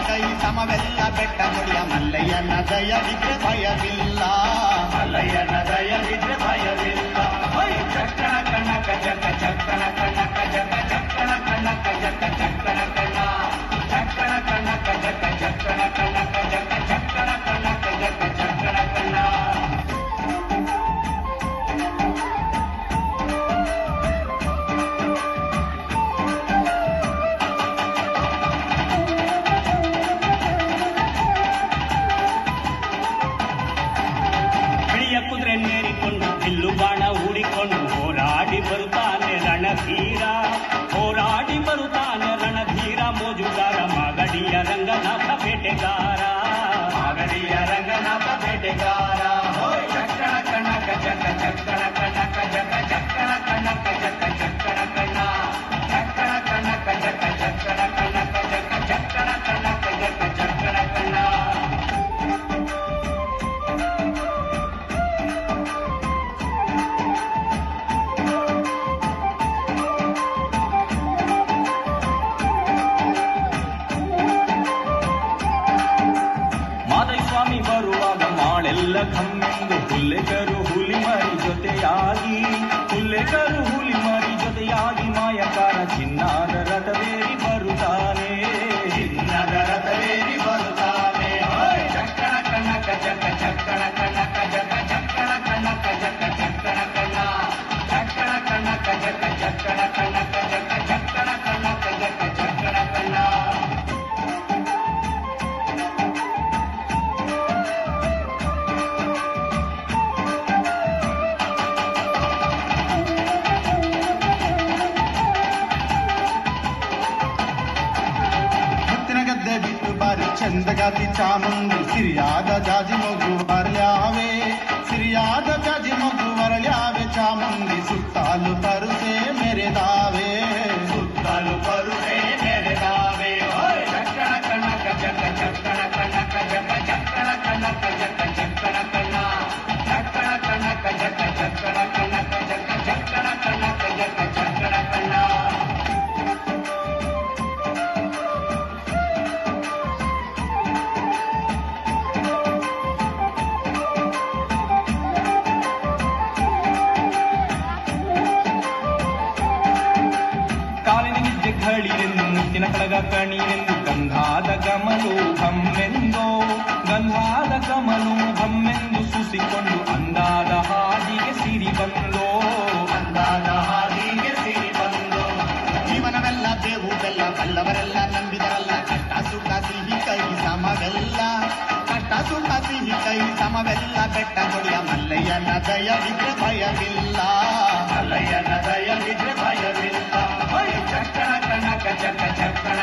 ಕೈ ಸಮವೆಲ್ಲ ಬೆಟ್ಟ ಕೊಡಿಯ ಮಲ್ಲಯ್ಯನ ದಯವಿದ್ರೆ ಭಯವಿಲ್ಲ. ಮಲ್ಲಯ್ಯನ ದಯವಿದ್ರೆ ಭಯವಿಲ್ಲ. ಚಕ್ಕಣ ಕಣಕ ಜಕ ಚಕ್ಕಣ ಕಣಕ ಜಕ ಚಕ್ಕಣ ಕಣಕ ಜಕ ಚಕ್ಕಣ ಕಣ ಚಕ್ಕಣ ಕಣಕ ಜಕ ಚಕ್ಕಣ ಕಣಕ ಜಕ ಚಕ್ಕಣ ಕಣಕ ಜಕ ಚಕ್ಕಣ ಕಣ. ಕುದುರೆ ನೇರಿಕೊಂಡು ಬಿಲ್ಲು ಬಾಣ ಹೂಡಿಕೊಂಡು ಹೋರಾಡಿ ಬರುತ್ತಾನೆ ರಣಧೀರ. ಹೋರಾಡಿ ಬರುತ್ತಾನೆ ರಣಧೀರ ಮೋಜುಗಾರ ಮಾಗಡಿಯ ರಂಗನಾಥ ಬೇಟೆಗಾರ. ಮಾಗಡಿಯ ರಂಗನಾಥ ಬೇಟೆಗಾರ. ಚಕ್ಕಣ ಕಣಕ ಜಕ ಚಕ್ಕಣ ಕಣಕ ಜಕ ಚಕ್ಕಣ ಕಣಕ ಜಕ ಚಕ್ಕಣ ಕಣ ಚಕ್ಕಣ ಕಣಕ ಜಕ ಚಕ್ಕಣ ಕಣಕ ಜಕ ಚಕ್ಕಣ ಕಣಕ ಜಕ ಚಕ್ಕಣ ಕಣ. ಸ್ವಾಮಿ ಬರುವಾಗ ಮಾಳೆಲ್ಲ ಕಮ್ಮೆಂದು ಹುಲ್ಲೆಕರು ಹುಲಿ ಮರಿ ಜೊತೆಯಾಗಿ ಹುಲ್ಲೆಕರು ಹುಲಿ ಮರಿ ಜೊತೆಯಾಗಿ ಮಾಯಕಾರ ಚಿನ್ನದ ರಥವೇರಿ ಬರುತ್ತಾನೆ. ಚಿನ್ನದ ರಥವೇರಿ ಬರುತ್ತಾನೆ. ಚಕ್ಕಣ ಕಣಕ ಜಕ ಚಕ್ಕಣ ಕಣಕ ಜಕ ಚಕ್ಕಣ ಕಣಕ ಜಕ ಚಕ್ಕಣ ಕಣ ಚಕ್ಕಣ ಕಣಕ ಜಕ ಚಕ್ಕಣ ಕಣಕ ಜಕ ಚಕ್ಕಣ ಕಣಕ ಜಕ ಚಕ್ಕಣ ಕಣ. ಬಿಟ್ಟು ಬಾರಿ ಚಂದಗಾತಿ ಚಾಮುಂಡಿ ಸಿರಿಯಾದ ಜಾಜಿ ಮಗು ಬರಲ್ಯಾವೆ. ಸಿರಿಯಾದ ಜಾಜಿ ಮಗು ಬರಲ್ಯಾವೆ ಚಾಮುಂಡಿ ಸುತ್ತಾಲು ಪರುಸೆ ಮೆರೆದಾವೆ. ಸುತ್ತಾಲು ಪರುಸೆ ಮೆರೆದಾವೆ. ಚಕ್ಕಣ ಕಣಕ ಜಕ ಚಕ್ಕಣ ಕಣಕ ಜಕ ಚಕ್ಕಣ ಕಣಕ ಜಕ ಚಕ್ಕಣ ಕಣ ಚಕ್ಕಣ ಕಣಕ ಜಕ ಚಕ್ಕಣ ಕಣಕ ಜಕ ಚಕ್ಕಣ ಕಣಕ ಜಕ ಚಕ್ಕಣ ಕಣ. ಘಳಿಯೆಂದು ಮುತ್ತಿನ ಕಳಗ ಕಣಿಯೆಂದು ಗಂಧಾದ ಕಮಲು ಹಮ್ಮೆಂದೋ ಗಂಧಾದ ಕಮಲು ಹಮ್ಮೆಂದು ಸುಸಿಕೊಂಡು ಅಂದಾದ ಹಾದಿಗೆ ಸಿರಿ ಬಂದೋ. ಅಂದಾದ ಹಾದಿಗೆ ಸಿರಿ ಬಂದೋ. ಜೀವನವೆಲ್ಲ ಬೇವು ಬೆಲ್ಲ ಬಲ್ಲವರೆಲ್ಲ ನಂಬಿದರಲ್ಲ. ಕಟ್ಟ ಸುಖ ಸಿಹಿ ಕೈ ಸಮವೆಲ್ಲ ಕಟ್ಟ ಸುಖ ಸಿಹಿ ಕೈ ಸಮವೆಲ್ಲ ಬೆಟ್ಟ ಕೊಡಿಯ ಮಲ್ಲಯ್ಯನ ದಯವಿದ್ರೆ ಭಯವಿಲ್ಲ. ಮಲ್ಲಯ್ಯನ ದಯವಿದ್ರೆ ಭಯವಿಲ್ಲ. ಚಕ್ಕಣ ಕಣಕ ಜಕ ಚಕ್ಕಣ